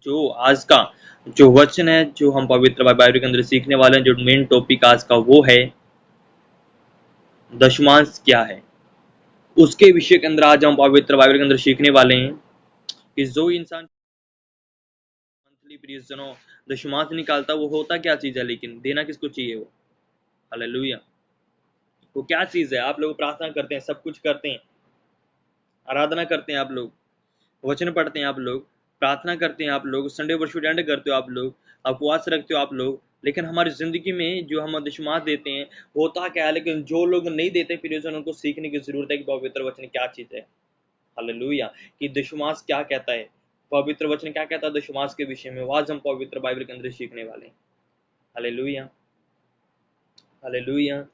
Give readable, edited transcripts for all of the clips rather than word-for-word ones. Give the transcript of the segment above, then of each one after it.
जो आज का जो वचन है, जो हम पवित्र बाइबल के अंदर सीखने वाले हैं, जो मेन टॉपिक आज का वो है दशमांश क्या है। उसके विषय के अंदर आज हम पवित्र बाइबल के अंदर सीखने वाले हैं कि जो इंसान मंथली प्रियजनों दशमांश निकालता वो होता क्या चीज है, लेकिन देना किसको चाहिए वो। हालेलुया। वो क्या चीज है। आप लोग प्रार्थना करते हैं, सब कुछ करते हैं, आराधना करते हैं आप लोग, वचन पढ़ते हैं आप लोग, प्रार्थना करते हैं आप लोग, संडे वर्शिप अटेंड करते हो आप लोग, उपवास रखते हो आप लोग, लेकिन हमारी जिंदगी में जो हम दशमांश देते हैं होता क्या है। लेकिन जो लोग नहीं देते फिर उनको सीखने की जरूरत है कि पवित्र वचन क्या चीज है। हालेलुया। कि दशमांश क्या कहता है, पवित्र वचन क्या कहता है दशमांश के विषय में। आज हम पवित्र बाइबल के अंदर सीखने वाले हैं। Hallelujah, hallelujah.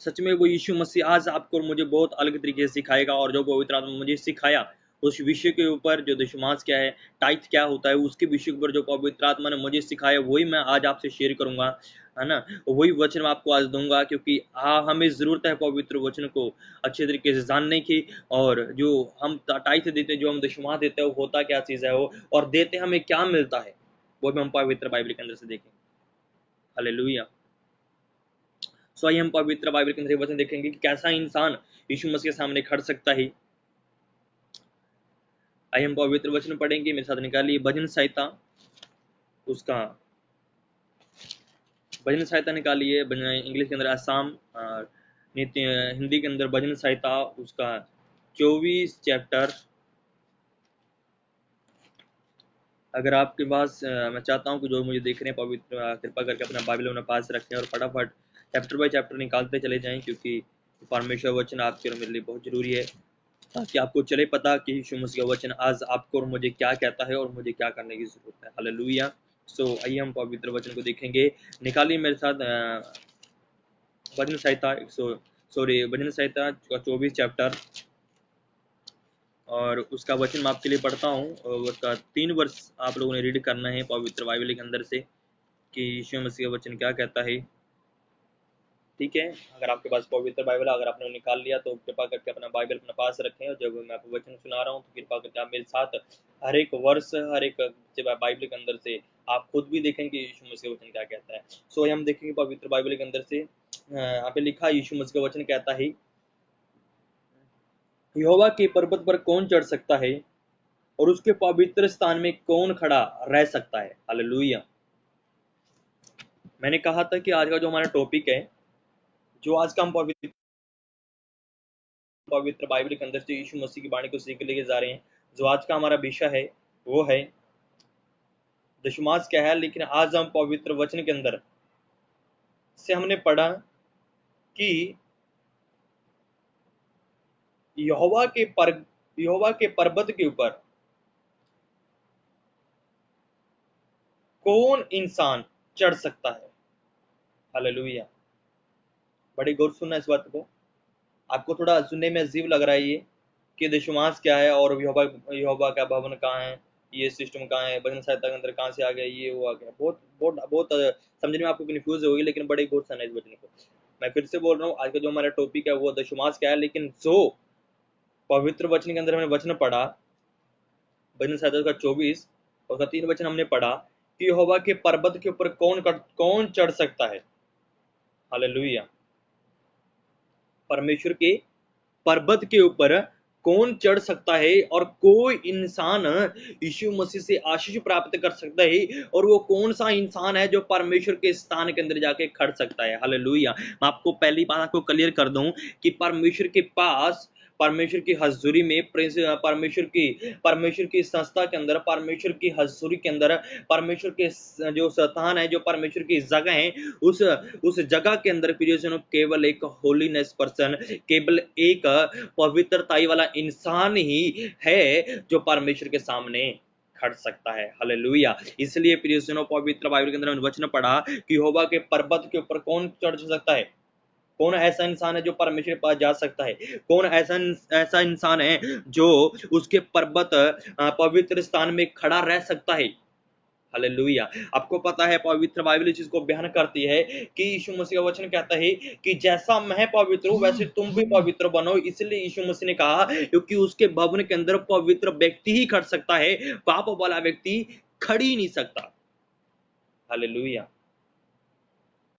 सच में वो यीशु मसीह आज आपको और मुझे बहुत अलग तरीके से सिखाएगा, और जो पवित्र आत्मा मुझे सिखाया उस विषय के ऊपर, जो दशमांश क्या है, टाइथ क्या होता है, उसके विषय के ऊपर जो पवित्र आत्मा ने मुझे सिखाया वही मैं आज आपसे शेयर करूंगा, है ना। वही वचन मैं आपको आज दूंगा, क्योंकि हमें जरूरत है पवित्र वचन को अच्छे तरीके से जानने की। और जो हम टाइथ देते हैं, जो हम दशमांश देते हैं, वो होता क्या चीज़ है वो, और देते हमें क्या मिलता है, वो भी हम पवित्र बाइबल के अंदर से देखें। हालेलुया। सो आइए हम पवित्र बाइबल के अंदर वचन देखेंगे कि कैसा इंसान यीशु मसीह के सामने खड़ सकता है। आइए हम पवित्र वचन पढ़ेंगे। मेरे साथ निकालिए भजन संहिता, उसका भजन संहिता निकालिए। इंग्लिश के अंदर आसाम, हिंदी के अंदर भजन संहिता, उसका 24 चैप्टर। अगर आपके पास मैं चाहता हूं कि जो मुझे देख रहे हैं पवित्र कृपा करके अपना बाइबल अपने पास रखें और फटाफट चैप्टर बाय चैप्टर निकालते चले जाएं, क्योंकि परमेश्वर वचन आपके और मेरे लिए बहुत जरूरी है, ताकि आपको चले पता कि यीशु मसीह का वचन आज आपको और मुझे क्या कहता है और मुझे क्या करने की जरूरत है। हालेलुया। सो आइए हम पवित्र वचन को देखेंगे। निकालिए मेरे साथ भजन संहिता भजन संहिता का 24 चैप्टर, और उसका वचन मैं आपके लिए पढ़ता हूँ, और उसका 3 वर्ष आप लोगों ने रीड करना है पवित्र बाइबल के अंदर से कि यीशु मसीह का वचन क्या कहता है। ठीक है। अगर आपके पास पवित्र बाइबल अगर आपने निकाल लिया तो कृपा करके अपना बाइबल अपने पास रखें, और जब मैं आपको वचन सुना रहा हूँ तो कृपा करके आप मेरे साथ हर एक वर्ष, हर एक बाइबल के अंदर से आप खुद भी देखें कि यीशु मसीह का वचन क्या कहता है। सो हम देखेंगे पवित्र बाइबल के अंदर से यहाँ पे लिखा यीशु मसीह का वचन कहता है, यहोवा के पर्वत पर कौन चढ़ सकता है और उसके पवित्र स्थान में कौन खड़ा रह सकता है। हालेलुया। मैंने कहा था कि आज का जो हमारा टॉपिक है, जो आज का हम पवित्र बाइबल के अंदर से यीशु मसीह की वाणी को सीख लेके जा रहे हैं, जो आज का हमारा विषय है वो है दशमांश क्या है। लेकिन आज हम पवित्र वचन के अंदर से हमने पढ़ा कि यहोवा के पर्वत के ऊपर कौन इंसान चढ़ सकता है। हालेलुया। बड़ी गौर सुनना इस बात को। आपको थोड़ा सुनने में अजीब लग रहा है ये कि दशमांश क्या है और यहोवा का भवन कहाँ है, ये सिस्टम कहाँ है, भजन संहिता के अंदर कहाँ से आ गया, ये वो आ गया। बहुत बहुत बहुत समझने में आपको कन्फ्यूज होगी, लेकिन बड़े गौर से इस वचन को। मैं फिर से बोल रहा हूँ, आज का जो हमारा टॉपिक है वो दशमांश क्या है, लेकिन जो पवित्र वचन के अंदर हमने वचन पढ़ा भजन संहिता का 24 और का 3 वचन हमने पढ़ा कि यहोवा के पर्वत के ऊपर कौन चढ़ सकता है। हालेलुया। परमेश्वर के पर्वत के ऊपर कौन चढ़ सकता है, और कोई इंसान यीशु मसीह से आशीष प्राप्त कर सकता है, और वो कौन सा इंसान है जो परमेश्वर के स्थान के अंदर जाके खड़ सकता है। हालेलुया। मैं आपको पहली बात आपको क्लियर कर दूं कि परमेश्वर के पास परमेश्वर की हजूरी में, परमेश्वर की संस्था के अंदर, परमेश्वर की हजूरी के अंदर, परमेश्वर के जो स्थान है, जो परमेश्वर की जगह है, उस जगह के अंदर प्रियजनों केवल एक होलीनेस पर्सन, केवल एक पवित्रताई वाला इंसान ही है जो परमेश्वर के सामने खड़ सकता है। हालेलुया। इसलिए प्रियजनों पवित्र बाइबल के अंदर हमने वचन पढ़ा कि यहोवा के पर्वत के ऊपर कौन चढ़ सकता है? कौन ऐसा इंसान है जो परमेश्वर के पास जा सकता है? कौन ऐसा इंसान है जो उसके पर्वत पवित्र स्थान में खड़ा रह सकता है? हालेलुया। आपको पता है पवित्र बाइबल इस चीज को बयान करती है कि यीशु मसीह का वचन कहता है कि जैसा मैं पवित्र हूं वैसे तुम भी पवित्र बनो। इसलिए यीशु मसीह ने कहा क्योंकि उसके भवन के अंदर पवित्र व्यक्ति ही खड़ सकता है, पाप वाला व्यक्ति खड़ ही नहीं सकता। हालेलुया।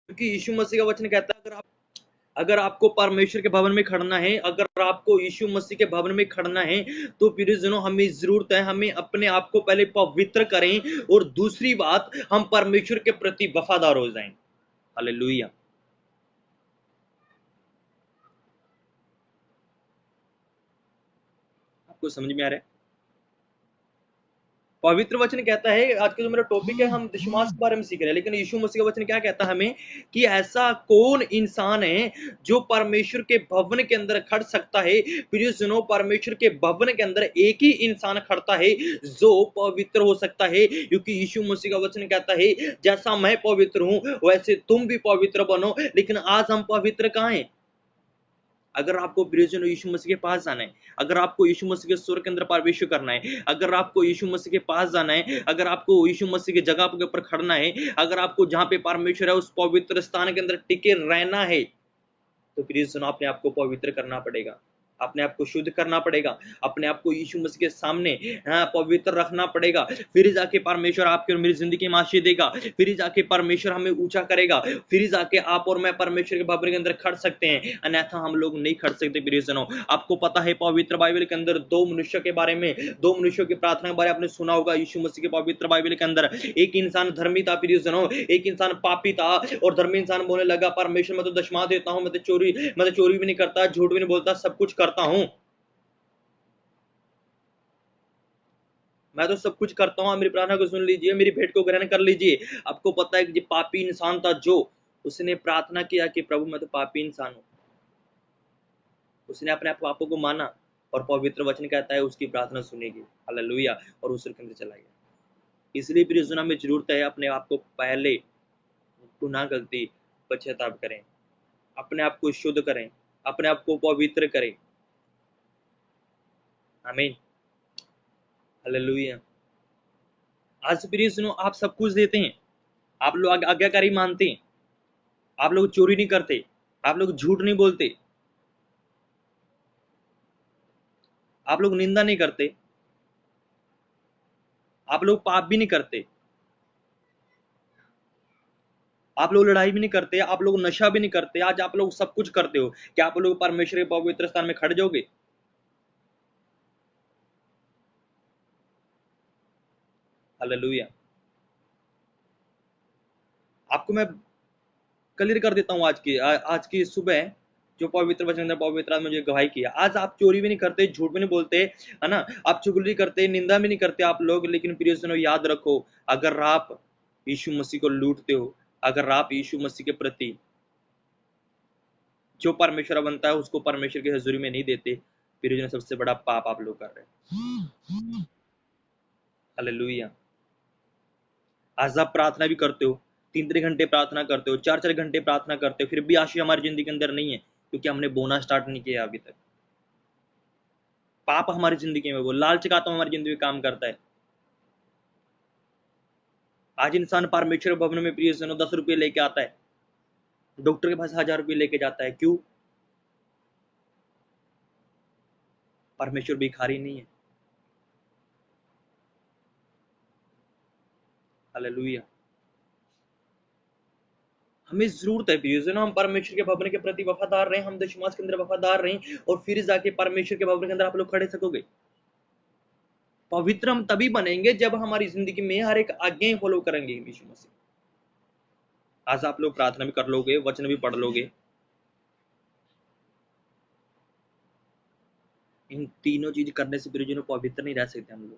क्योंकि यीशु मसीह का वचन कहता है अगर आपको परमेश्वर के भवन में खड़ना है, अगर आपको यीशु मसीह के भवन में खड़ना है, तो प्रियजनों हमें जरूरत है, हमें अपने आप को पहले पवित्र करें और दूसरी बात हम परमेश्वर के प्रति वफादार हो जाएं। हालेलुया। आपको समझ में आ रहा है? पवित्र वचन कहता है, आज का जो मेरा टॉपिक है हम विश्वास के बारे में सीख रहे हैं, लेकिन यीशु मसीह का वचन क्या कहता है हमें कि ऐसा कौन इंसान है जो परमेश्वर के भवन के अंदर खड़ सकता है? प्रिय सुनो, परमेश्वर के भवन के अंदर एक ही इंसान खड़ता है जो पवित्र हो सकता है, क्योंकि यीशु मसीह का वचन कहता है जैसा मैं पवित्र हूं वैसे तुम भी पवित्र बनो। लेकिन आज हम पवित्र कहां हैं? अगर आपको प्रियजनों यीशु मसीह के पास जाना है, अगर आपको यीशु मसीह के स्वर्ग के अंदर प्रवेश करना है, अगर आपको यीशु मसीह के पास जाना है, अगर आपको यीशु मसीह की जगह के ऊपर खड़ना है, अगर आपको जहां पे परमेश्वर है उस पवित्र स्थान के अंदर टिके रहना है, तो प्रियजनों अपने आप को पवित्र करना पड़ेगा, अपने आप को शुद्ध करना पड़ेगा, अपने आप को यीशु मसीह के सामने पवित्र रखना पड़ेगा। फिर जाके परमेश्वर आपकी और मेरी जिंदगी में आशीष देगा, फिर जाके परमेश्वर हमें ऊंचा करेगा, फिर जाके आप और मैं परमेश्वर के भवन के अंदर खड़ सकते हैं, अन्यथा हम लोग नहीं खड़ सकते। प्रियजनों आपको पता है पवित्र बाइबल के अंदर दो मनुष्य के बारे में, दो मनुष्यों की प्रार्थना के बारे में आपने सुना होगा। यीशु मसीह के पवित्र बाइबल के अंदर एक इंसान धर्मी था, प्रियजनों एक इंसान पापी था, और धर्मी इंसान बोलने लगा परमेश्वर मैं तो दशमांश देता हूं, मैं तो चोरी भी नहीं करता, झूठ भी नहीं बोलता, सब कुछ करता हूं, मैं तो सब कुछ करता हूं, मेरी प्रार्थना को सुन लीजिए, मेरी भेंट को ग्रहण कर लीजिए। आपको पता है कि जो पापी इंसान था, जो उसने प्रार्थना किया कि प्रभु मैं तो पापी इंसान हूं, उसने अपने पापों को माना और पवित्र वचन कहता है उसकी प्रार्थना सुनेगी। हालेलुया। और उस के अंदर चला गया। इसलिए प्रिय सुना में जरूरत है अपने आप को पहले गुनाह गलती पश्चाताप करें, अपने आप को शुद्ध करें, अपने आप को पवित्र करें। आमीन। हालेलुया। आज प्रिय सुनो, आप सब कुछ देते हैं, आप लोग आज्ञाकारी मानते हैं, आप लोग चोरी नहीं करते, आप लोग झूठ नहीं बोलते, आप लोग निंदा नहीं करते, आप लोग पाप भी नहीं करते, आप लोग लड़ाई भी नहीं करते, आप लोग नशा भी नहीं करते, आज आप लोग सब कुछ करते हो, क्या आप लोग परमेश्वर के पवित्र स्थान में खड़ जाओगे? हालेलुया। आपको मैं क्लियर कर देता हूं, आज की सुबह जो पवित्र वचन है, पवित्र आत्मा मुझे गवाही किया, आज आप चोरी भी नहीं करते, झूठ भी नहीं बोलते, है ना, आप चुगली करते, निंदा भी नहीं करते आप लोग। लेकिन प्रिय सुनो, याद रखो, अगर आप यीशु मसीह को लूटते हो, अगर आप यीशु मसीह के प्रति जो परमेश्वर बनता है उसको परमेश्वर की हजूरी में नहीं देते, फिर सबसे बड़ा पाप आप लोग कर रहे हैं। हालेलुया। आज आप प्रार्थना भी करते हो, 3-3 घंटे प्रार्थना करते हो, 4-4 घंटे प्रार्थना करते हो, फिर भी आशीष हमारी जिंदगी के अंदर नहीं है, क्योंकि हमने बोना स्टार्ट नहीं किया अभी तक। पाप हमारी जिंदगी में, वो लालच का आत्मा हमारी जिंदगी में काम करता है। आज इंसान परमेश्वर भवन में प्रिय सुनो 10 रुपये लेके आता है, डॉक्टर के पास 1000 रुपये लेके जाता है, क्यों? परमेश्वर भिखारी नहीं है। हालेलुया। हमें जरूरत है प्रिय, हम परमेश्वर के भवन के प्रति वफादार रहें, हम दशमास के अंदर वफादार रहें, और फिर जाके परमेश्वर के भवन के अंदर आप लोग खड़े सकोगे। पवित्र हम तभी बनेंगे जब हमारी जिंदगी में हर एक आज्ञाएं फॉलो करेंगे यीशु मसीह। आज आप लोग प्रार्थना भी कर लोगे, वचन भी पढ़ लोगे, इन तीनों चीज करने से प्रियजनों पवित्र नहीं रह सकते हम लोग।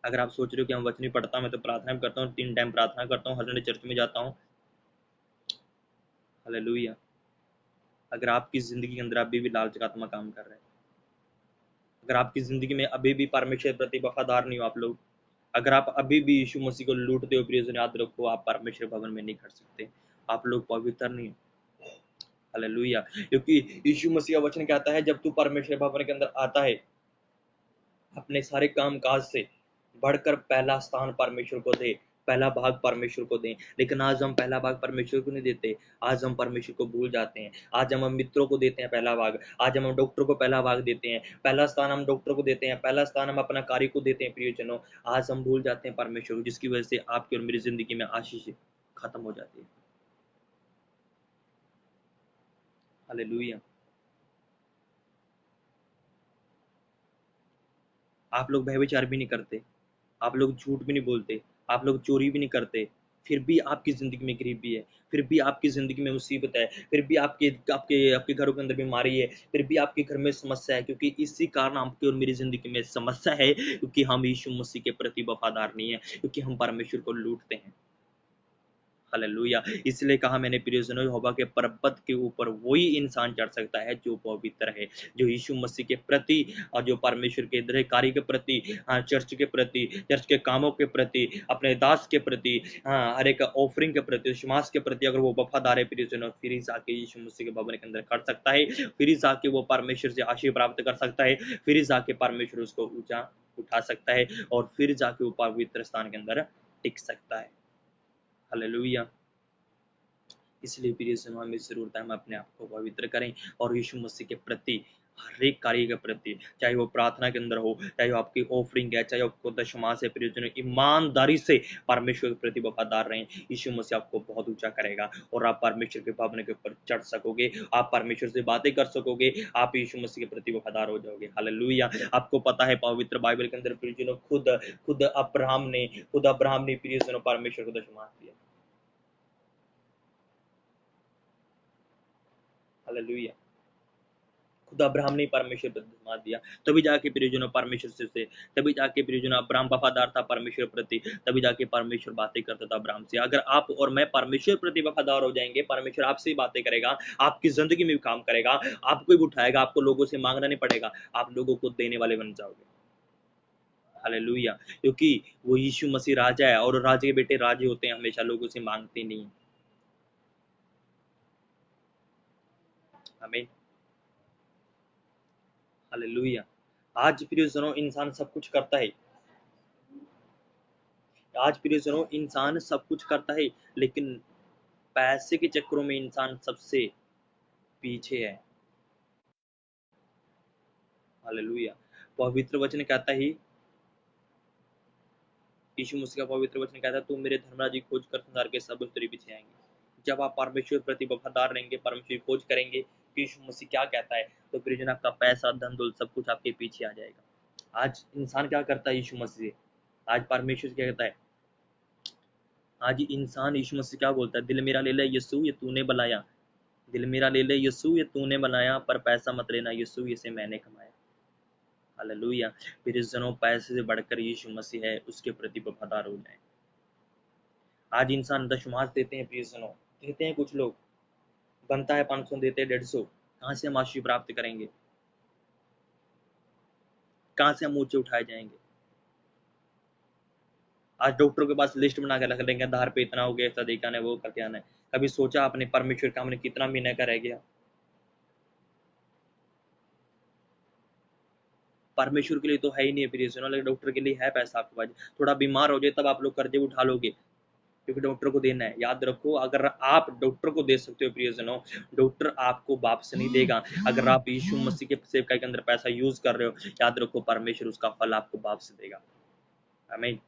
अगर आप सोच रहे हो कि हम वचन नहीं पढ़ता, मैं तो प्रार्थना भी करता हूँ, 3 टाइम प्रार्थना करता हूँ, हर संडे चर्च में जाता हूँ, हालेलुया। अगर आपकी जिंदगी के अंदर अभी भी लालच का आत्मा काम कर रहा है, अगर आपकी जिंदगी में अभी भी परमेश्वर के प्रति वफादार नहीं हो आप लोग, अगर आप अभी भी यीशु मसीह को लूटते हो प्रियजन, याद रखो आप परमेश्वर भवन में नहीं खड़ सकते, आप लोग पवित्र नहीं हो। हालेलुया। क्योंकि यीशु मसीह का वचन कहता है जब तू परमेश्वर भवन के अंदर आता है, अपने सारे काम काज से बढ़कर पहला स्थान परमेश्वर को दे, पहला भाग परमेश्वर को दें। लेकिन आज हम पहला भाग परमेश्वर को नहीं देते, आज हम परमेश्वर को भूल जाते हैं। आज हम मित्रों को देते हैं पहला भाग, आज हम डॉक्टर को पहला भाग देते हैं, पहला स्थान हम डॉक्टर को देते हैं, पहला स्थान हम अपना कार्य को देते हैं प्रियजनों। आज हम भूल जाते हैं परमेश्वर को, जिसकी वजह से आपकी और मेरी जिंदगी में आशीष खत्म हो जाती है। हालेलुया। आप लोग व्यभिचार भी नहीं करते, आप लोग झूठ भी नहीं बोलते, आप लोग चोरी भी नहीं करते, फिर भी आपकी ज़िंदगी में गरीबी है, फिर भी आपकी ज़िंदगी में मुसीबत है, फिर भी आपके आपके आपके घरों के अंदर बीमारी है, फिर भी आपके घर में समस्या है, क्योंकि इसी कारण आपकी और मेरी ज़िंदगी में समस्या है, क्योंकि हम यीशु मसीह के प्रति वफादार नहीं है, क्योंकि हम परमेश्वर को लूटते हैं। हालेलुया। इसलिए कहा मैंने प्रियजनों, यहोवा के पर्वत के ऊपर वही इंसान चढ़ सकता है जो पवित्र है, जो यीशु मसीह के प्रति और जो परमेश्वर के इधर कार्य के प्रति, चर्च के प्रति, चर्च के कामों के प्रति, अपने दास के प्रति, हर एक ऑफरिंग के प्रति, समाज के प्रति अगर वो वफादार है प्रियजनों, फिर ही जाके यीशु मसीह के भवन के अंदर खड़ सकता है, फिर ही जाके वो परमेश्वर से आशीष प्राप्त कर सकता है, फिर ही जाके परमेश्वर उसको ऊंचा उठा सकता है, और फिर जाके वो पवित्र स्थान के अंदर टिक सकता है। हालेलुया। इसलिए प्रिय सुनो, हमें जरूरत है हम अपने आप को पवित्र करें और यीशु मसीह के प्रति, हर एक कार्य के प्रति, चाहे वो प्रार्थना के अंदर हो, चाहे वो आपकी ऑफरिंग है, चाहे आपको दशमास है, प्रियजनों ईमानदारी से परमेश्वर के प्रति वफादार रहें। यीशु मसीह आपको बहुत ऊंचा करेगा और आप परमेश्वर के भवन के ऊपर चढ़ सकोगे, आप परमेश्वर से बातें कर सकोगे, आप यीशु मसीह के प्रति वफादार हो जाओगे। हालेलुया। आपको पता है पवित्र बाइबल के अंदर प्रियजनों, खुद अब्राहम ने प्रियजनों परमेश्वर को दशमास दिया। हालेलुया। खुद अब्राहम ने परमेश्वर पर धन्यवाद दिया, तभी जाके प्रियजनों परमेश्वर से तभी जाके प्रियजनों अब्राहम वफादार था परमेश्वर प्रति, तभी जाके परमेश्वर बातें करता था अब्राहम से। अगर आप और मैं परमेश्वर प्रति वफादार हो जाएंगे, परमेश्वर आपसे ही बातें करेगा, आपकी जिंदगी में भी काम करेगा, आपको भी उठाएगा, आपको लोगों से मांगना नहीं पड़ेगा, आप लोगों को देने वाले बन जाओगे। हालेलुया। क्योंकि वो यीशु मसीह राजा है और राजे के बेटे राजे होते हैं, हमेशा लोगों से मांगते नहीं। हमें हालेलुया। आज प्रियजनों इंसान सब कुछ करता है, आज प्रियजनों इंसान सब कुछ करता है, लेकिन पैसे के चक्करों में इंसान सबसे पीछे है। हालेलुया। पवित्र वचन कहता ही, यीशु मसीह का पवित्र वचन कहता है, तुम मेरे धर्मराज की खोज कर संसार के सब तेरे पीछे आएंगे। जब आप परमेश्वर प्रति वफादार रहेंगे, परमेश्वर की खोज करेंगे कि यीशु मसीह क्या कहता है, तो प्रियजन आपका पैसा, धन दौलत सब कुछ आपके पीछे आ जाएगा। आज इंसान क्या करता है यीशु मसीह, आज परमेश्वर क्या कहता है, आज इंसान यीशु मसीह क्या बोलता है, दिल मेरा ले ले यीशु ये तूने बनाया, दिल मेरा ले ले यीशु ये तूने बनाया, पर पैसा मत लेना यीशु इसे मैंने कमाया। हालेलुया। फिर इस जनों पैसे से बढ़कर यीशु मसीह है, उसके प्रति वफादार हो जाए। आज इंसान दशमांश देते हैं, प्रिय जनों देते हैं, कुछ लोग बनता है 500 देते हैं 150, कहाँ से हम आशीष प्राप्त करेंगे, कहाँ से हम ऊंचे उठाए जाएंगे। आज डॉक्टर के पास लिस्ट बना के रख देंगे, आधार पे इतना हो गया, ऐसा देखा है, वो करके आना है। कभी सोचा आपने परमेश्वर का हमने कितना महीने का रह गया। परमेश्वर के लिए तो है ही नहीं प्रिय सुनो, लेकिन डॉक्टर के लिए है पैसा आपके पास, थोड़ा बीमार हो जाए तब आप लोग कर्जे उठा लोगे, क्योंकि डॉक्टर को देना है। याद रखो, अगर आप डॉक्टर को दे सकते हो प्रियजनों, डॉक्टर आपको वापस नहीं देगा। अगर आप यीशु मसीह के सेवकाई के अंदर पैसा यूज कर रहे हो, याद रखो परमेश्वर उसका फल आपको वापस देगा। आमीन।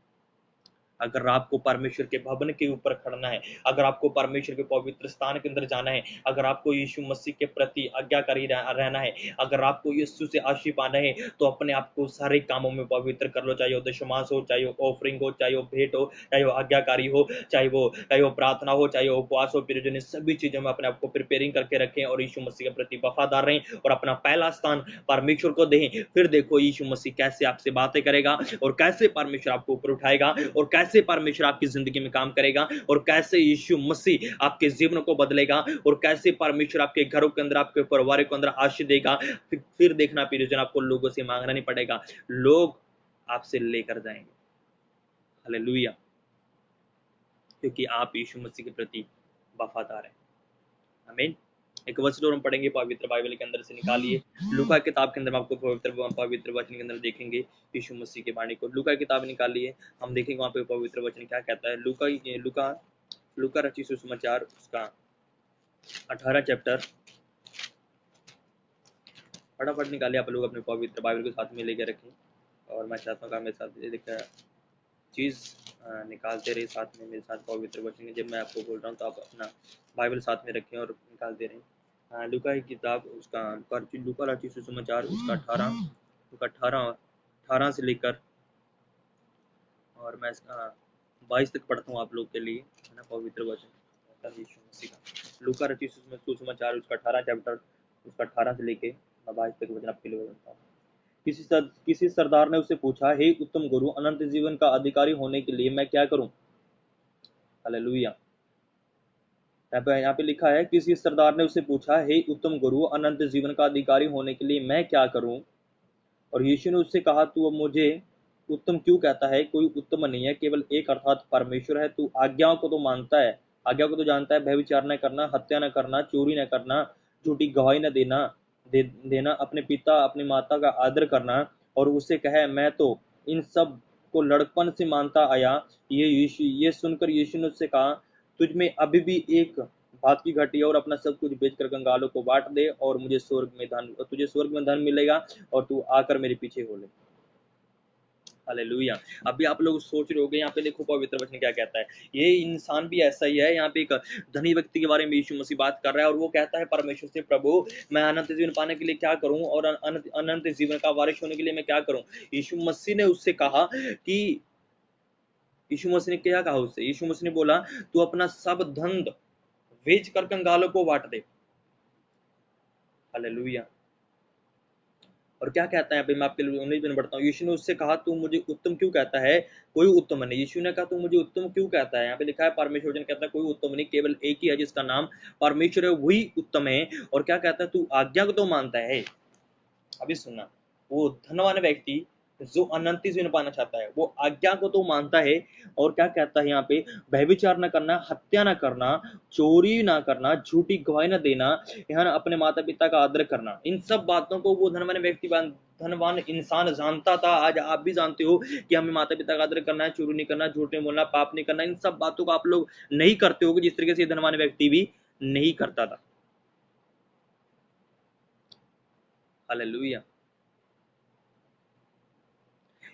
अगर आपको परमेश्वर के भवन के ऊपर खड़ना है, अगर आपको परमेश्वर के पवित्र स्थान के अंदर जाना है, अगर आपको यीशु मसीह के प्रति आज्ञाकारी रहना है, अगर आपको यीशु से आशीष पाना है, तो अपने आप को सारे कामों में पवित्र कर लो। चाहे वो दशमांश हो, चाहे वो ऑफरिंग हो, चाहे वो भेंट हो, चाहे वो आज्ञाकारी हो, चाहे वो प्रार्थना हो, चाहे वो उपवास हो, प्रियजन, सभी चीजों में अपने आप को प्रिपेयरिंग करके रखें और यीशु मसीह के प्रति वफादार रहें और अपना पहला स्थान परमेश्वर को दें। फिर देखो यीशु मसीह कैसे आपसे बातें करेगा और कैसे परमेश्वर आपको ऊपर उठाएगा और कैसे परमेश्वर आपकी जिंदगी में काम करेगा और कैसे यीशु मसीह आपके जीवन को बदलेगा और कैसे परमेश्वर आपके घरों के अंदर, आपके परिवार के अंदर आशीष देगा। फिर देखना प्रियजन, आपको लोगों से मांगना नहीं पड़ेगा, लोग आपसे लेकर जाएंगे। हालेलुया, क्योंकि आप यीशु मसीह के प्रति वफादार हैं। आमीन। एक वचन और हम पढ़ेंगे पवित्र बाइबल के अंदर से, निकालिए लूका किताब के अंदर। आपको पवित्र वचन के अंदर देखेंगे यीशु मसीह के वाणी को। लूका किताब निकालिए, हम देखेंगे वहां पे पवित्र वचन क्या कहता है। लूका रचित सुसमाचार उसका 18 चैप्टर, फटाफट निकालिए आप लोग अपने पवित्र बाइबल को साथ में लेकर रखें। और मैं चाहता हूँ कि मेरे साथ एक चीज़ निकालते रहे साथ में मेरे साथ पवित्र वचन। जब मैं आपको बोल रहा हूँ तो आप अपना बाइबल साथ में रखें और निकालते रहें। लूका की किताब उसका लूका रचित सुसमाचार उसका 18 से लेकर और मैं इसका 22 तक पढ़ता हूँ आप लोग के लिए, है ना, पवित्र वचन यीशु मसीह का। लूका रचित सुसमाचार उसका 18 चैप्टर उसका 18 से लेके 22 तक वचन आपके लिए बोलता हूँ। किसी सरदार ने उससे पूछा, हे उत्तम गुरु, अनंत जीवन का अधिकारी होने के लिए मैं क्या करूं? हालेलुया। यहाँ पे लिखा है, किसी सरदार ने उससे पूछा, हे उत्तम गुरु, अनंत जीवन का अधिकारी होने के लिए मैं क्या करूं? और यीशु ने उससे कहा, तू अब मुझे उत्तम क्यों कहता है? कोई उत्तम नहीं है, केवल एक, अर्थात परमेश्वर है। तू आज्ञाओं को तो मानता है, आज्ञा को तो जानता है, व्यभिचार न करना, हत्या न करना, चोरी न करना, झूठी गवाही न देना, अपने पिता अपनी माता का आदर करना। और उसे कहे, मैं तो इन सब को लड़कपन से मानता आया। ये सुनकर यीशु ने उससे कहा, तुझ में अभी भी एक बात की घटी है, और अपना सब कुछ बेचकर कंगालों को बांट दे और तुझे स्वर्ग में धन मिलेगा और तू आकर मेरे पीछे हो ले। हालेलुया। अभी आप लोग सोच रहे होंगे यहाँ पे देखो पवित्र वचन क्या कहता है। ये इंसान भी ऐसा ही है। यहाँ पे एक धनी व्यक्ति के बारे में यीशु मसीह बात कर रहा है और वो कहता है परमेश्वर से, प्रभु मैं अनंत जीवन पाने के लिए क्या करूं और अनंत जीवन का वारिस होने के लिए मैं क्या करूं? यीशु मसीह ने उससे कहा कि यीशु मसीह ने क्या कहा उससे? यीशु मसीह ने बोला, तू अपना सब धन बेच कर कंगालों को बांट दे। हालेलुया। और क्या कहता है, अभी मैं आपके लिए 19 दिन बढ़ता हूँ। यीशु ने उससे कहा, तू मुझे उत्तम क्यों कहता है? कोई उत्तम नहीं। यीशु ने कहा, तू मुझे उत्तम क्यों कहता है? यहाँ पे लिखा है परमेश्वर वचन कहता है, कोई उत्तम नहीं, केवल एक ही है जिसका नाम परमेश्वर है, वही उत्तम है। और क्या कहता है, तू आज्ञा को तो मानता है। अभी सुनना, वो धनवान व्यक्ति जो अनंत जीवन पाना चाहता है वो आज्ञा को तो मानता है। और क्या कहता है यहाँ पे, व्यभिचार न करना, हत्या न करना, चोरी ना करना, झूठी गवाही न देना, यहाँ अपने माता पिता का आदर करना, इन सब बातों को वो धनवान इंसान जानता था। आज आप भी जानते हो कि हमें माता पिता का आदर करना है, चोरी नहीं करना, झूठ नहीं बोलना, पाप नहीं करना। इन सब बातों को आप लोग नहीं करते हो जिस तरीके से धनवान व्यक्ति भी नहीं करता था। हालेलुया।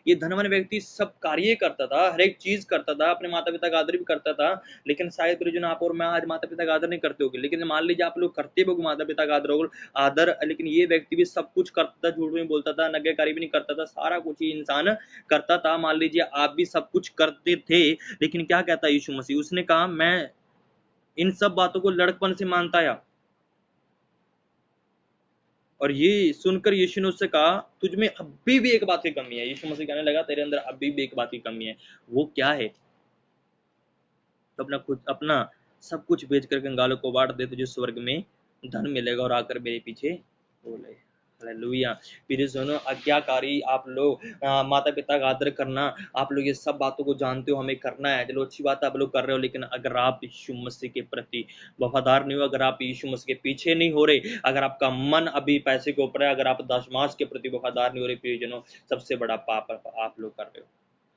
ये धनवान व्यक्ति सब कार्य करता था, हर एक चीज करता था, अपने माता पिता का आदर भी करता था। लेकिन शायद प्रियजन आप और मैं आज माता पिता का आदर नहीं करते होगे, लेकिन मान लीजिए आप लोग करते हो माता पिता का आदर, लेकिन ये व्यक्ति भी सब कुछ करता था, झूठ में बोलता था, नग्यकारी भी नहीं करता था, सारा कुछ ही इंसान करता था। मान लीजिए आप भी सब कुछ करते थे, लेकिन क्या कहता है यीशु मसीह? उसने कहा, मैं इन सब बातों को लड़कपन से मानता आया। और ये सुनकर यीशु ने उससे कहा, तुझ में अभी भी एक बात की कमी है। यीशु मसीह कहने लगा, तेरे अंदर अभी भी एक बात की कमी है। वो क्या है? तो अपना सब कुछ बेचकर कंगालों को बांट दे, तुझे स्वर्ग में धन मिलेगा और आकर मेरे पीछे हो ले। हालेलुया। फिर सुनो, आज्ञाकारी आप लोग, माता पिता का आदर करना, आप लोग ये सब बातों को जानते हो, हमें करना है। चलो अच्छी बात आप लोग कर रहे हो, लेकिन अगर आप यीशु मसीह के प्रति वफादार नहीं हो, अगर आप यीशु मसीह के पीछे नहीं हो रहे, अगर आपका मन अभी पैसे के ऊपर है, अगर आप दशमांश के प्रति वफादार नहीं हो रहे, प्रियजनों, सबसे बड़ा पाप आप लोग कर रहे हो।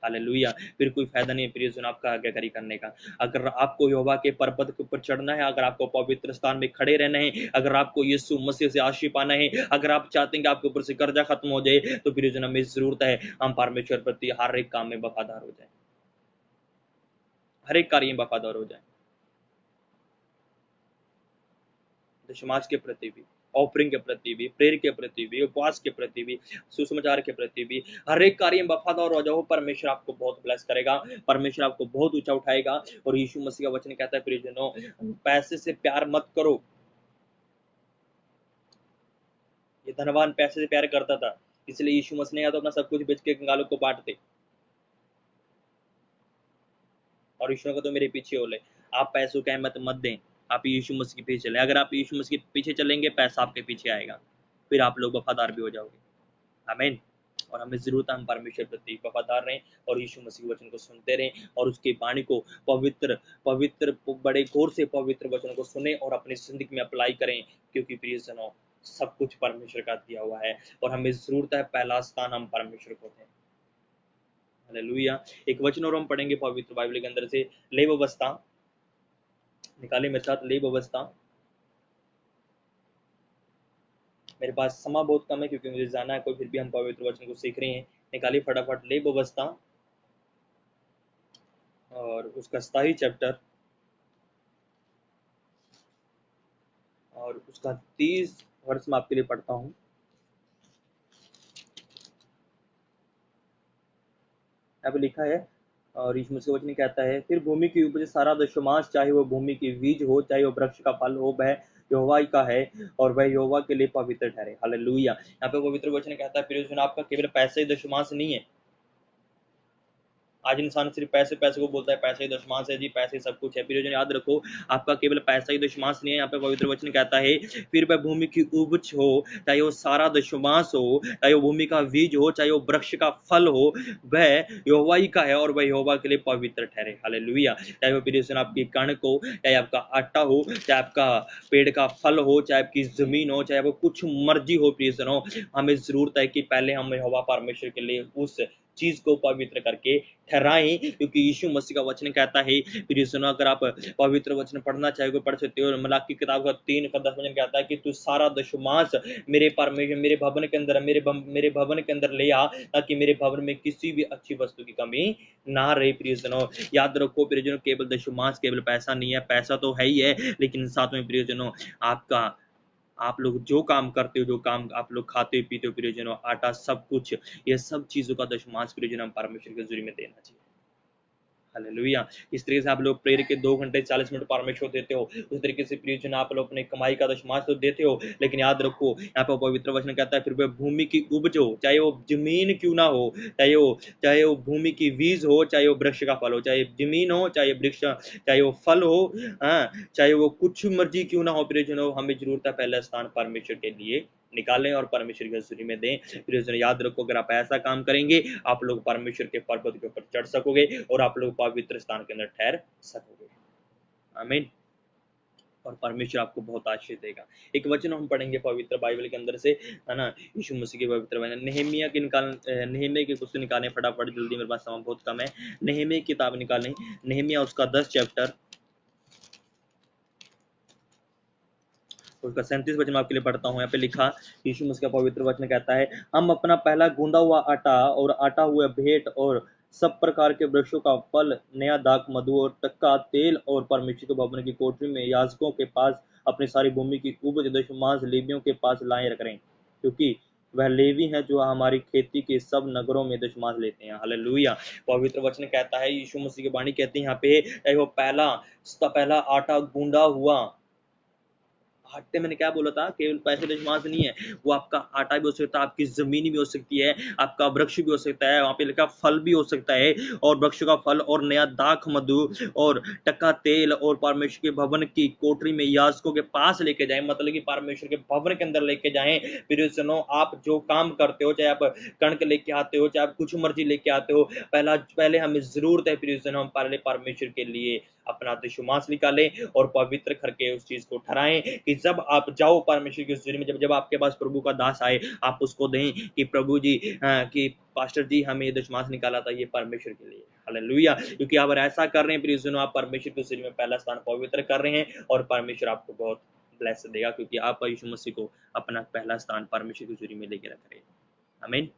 हालेलुया। फिर कोई फायदा नहीं है प्रियजन आपका आज्ञाकारी करने का। अगर आपको यहोवा के पर्वत के ऊपर चढ़ना है, अगर आपको पवित्र स्थान में खड़े रहना है, अगर आपको यीशु मसीह से आशीष पाना है, अगर आप चाहते हैं कि आपके ऊपर से कर्जा खत्म हो जाए, तो प्रियजन हमें जरूरत है हम परमेश्वर प्रति हर एक काम में वफादार हो जाए। हर एक कार्य में वफादार हो जाए, समाज के प्रति भी, ऑफरिंग के प्रति भी, प्रेयर के प्रति भी, उपवास के प्रति भी, सुसमाचार के प्रति भी, हर एक कार्य में वफादार हो जाओ। परमेश्वर आपको बहुत ब्लेस करेगा, परमेश्वर आपको बहुत ऊंचा उठाएगा। और यीशु मसीह का वचन कहता है प्रियजनों, पैसे से प्यार मत करो। ये धनवान पैसे से प्यार करता था, इसलिए यीशु मसीह ने या तो अपना सब कुछ बेच के कंगालों को बांटते और यीशु ने कहा तो मेरे पीछे हो ले। आप पैसों की अहमियत मत दें, आप यीशु मसीह के पीछे चलें। अगर आप यीशु मसीह के पीछे चलेंगे, पैसा आपके पीछे आएगा, फिर आप लोग वफादार भी हो जाओगे। आमीन। और हमें जरूरत है हम परमेश्वर प्रति वफादार रहें और यीशु मसीह के वचन को सुनते रहें और उसकी वाणी को पवित्र पवित्र बड़े गौर से पवित्र वचन को सुने और अपनी जिंदगी में अप्लाई करें, क्योंकि प्रियजनों सब कुछ परमेश्वर का दिया हुआ है और हमें जरूरत है पहला स्थान हम परमेश्वर को दें। हालेलुया। एक वचन और हम पढ़ेंगे पवित्र बाइबल के अंदर से, लेव अवस्था। निकाले मेरे साथ लेव अवस्था। मेरे पास समय बहुत कम है क्योंकि मुझे जाना है, कोई फिर भी हम पवित्र वचन को सीख रहे हैं। निकालिए फटाफट लेव अवस्था और उसका 27 चैप्टर और उसका 30 वर्ष में आपके लिए पढ़ता हूँ। यहाँ पे लिखा है और यीशु मसीह वचन कहता है, फिर भूमि की उपज सारा दशमांश, चाहे वो भूमि की बीज हो, चाहे वो वृक्ष का फल हो, वह यहोवा का है और वह यहोवा के लिए पवित्र ठहरे। हालेलुया। यहाँ पे पवित्र वचन कहता है प्रियजन, आपका केवल पैसे ही दशमांश नहीं है। आज इंसान सिर्फ पैसे पैसे को बोलता है, पैसे ही दशमांश है जी, पैसे सब कुछ है। प्रियजन याद रखो, आपका केवल पैसा ही दशमांश नहीं है। यहाँ पे पवित्र वचन कहता है, फिर वह भूमि की उपज हो, चाहे वो सारा दशमांश हो, चाहे वो भूमि का बीज हो, चाहे वो वृक्ष का फल हो, वह यहोवा ही का है और वह यहोवा के लिए पवित्र ठहरे। हालेलुया। चाहे वो प्रियजन आपकी कणक हो, चाहे आपका आटा हो, चाहे आपका पेड़ का फल हो, चाहे आपकी जमीन हो, चाहे वो कुछ मर्जी हो, प्रियजन हो, हमें जरूरत है कि पहले हम यहोवा परमेश्वर के लिए उस चीज को पवित्र करके ठहराएं, क्योंकि यीशु मसीह का वचन कहता है। फिर सुनो, अगर आप पवित्र वचन पढ़ना चाहोगे पढ़ सकते हो। मलाकी किताब का 3:10 वचन कहता है कि तू सारा दशमांश मेरे परमेश्वर मेरे भवन के अंदर मेरे भवन के अंदर ले आ, ताकि मेरे भवन में किसी भी अच्छी वस्तु की कमी ना रहे। प्रियजनों याद रखो, प्रियजनों केवल दशमांश केवल पैसा नहीं है, पैसा तो है ही है, लेकिन साथ में प्रियजनों आपका आप लोग जो काम करते हो, जो काम आप लोग खाते पीते हो, प्रियजनों आटा सब कुछ, ये सब चीजों का दशमांश प्रियजन हम परमेश्वर के जरिए में देना चाहिए। हालेलुया। इस तरीके से आप लोग प्रेयर के 2 घंटे 40 मिनट परमेश्वर देते हो, उस तरीके से प्रियजन आप लोग अपने कमाई का दशमांश तो देते हो, लेकिन याद रखो यहाँ पर पवित्र वचन कहता है, फिर वह भूमि की उपज हो, चाहे वो जमीन क्यों ना हो, चाहे वो भूमि की बीज हो, चाहे वो वृक्ष का फल हो, चाहे जमीन हो, चाहे वृक्ष, चाहे वो फल हो, हाँ, चाहे वो कुछ मर्जी क्यों ना हो, प्रियजन हो, हमें जरूरत है पहला स्थान परमेश्वर के लिए निकालें और परमेश्वर की हजूरी में दें। प्रियजन याद रखो, अगर आप ऐसा काम करेंगे, आप लोग परमेश्वर के पर्वत के ऊपर चढ़ सकोगे और आप लोग पवित्र स्थान के अंदर ठहर सकोगे। आमीन। और परमेश्वर आपको बहुत आशीष देगा। एक वचन हम पढ़ेंगे पवित्र बाइबल के अंदर से, है ना, यीशु मसीह के पवित्र वचन, नेहमिया के नेहमिया के कुछ निकालें फटाफट, जल्दी, मेरे पास समय बहुत कम है। नेहमिया की किताब निकालें, नेहमिया उसका 10 चैप्टर उसका 37 वचन आपके लिए पढ़ता हूँ। यहाँ पे लिखा, यीशु मसीह का पवित्र वचन कहता है, हम अपना पहला गूंदा हुआ आटा और आटा हुआ भेंट और सब प्रकार के वृक्षों का फल, नया दाख, मधु और टक्का तेल और परमेश्वर के भवन की कोठरी में याजकों के पास अपनी सारी भूमि की उपज दशमांश लेवियों के पास लाए करें, क्योंकि वह लेवी हैं जो हमारी खेती के सब नगरों में दशमांश लेते हैं। हालेलुया। पवित्र वचन कहता है, यीशु मसीह की वाणी कहती है यहाँ पे, वो पहला आटा गूंदा हुआ, आटे मैंने क्या बोला था, केवल पैसे दशमांश नहीं है, वो आपका आटा भी हो सकता है, आपकी जमीन भी हो सकती है, आपका वृक्ष भी हो सकता है, वहां पे लिखा फल भी हो सकता है, और वृक्ष का फल और नया दाख, मधु और टक्का तेल और परमेश्वर के भवन की कोठरी में याजकों के पास लेके जाए, मतलब कि परमेश्वर के भवन के अंदर लेके जाएं। फिर सुनो, आप जो काम करते हो, चाहे आप कणक लेके आते हो, चाहे आप कुछ मर्जी लेके आते हो, पहले हमें जरूरत है फिर सुनो, हम पहले परमेश्वर के लिए अपना दशमांश निकालें और पवित्र करके उस चीज को ठहराएं, कि जब आप जाओ परमेश्वर की हजूरी में, जब आपके पास प्रभु का दास आए, आप उसको दें कि प्रभु जी, कि पास्टर जी, हमें ये दशमांश निकाला था, ये परमेश्वर के लिए। हालेलुया। क्योंकि आप ऐसा कर रहे हैं प्रिय सुनो, आप परमेश्वर की हजूरी में पहला स्थान पवित्र कर रहे हैं और परमेश्वर आपको बहुत ब्लेस देगा, क्योंकि आप यीशु मसीह को अपना पहला स्थान परमेश्वर की हजूरी में लेके रख रहे हैं। आमीन।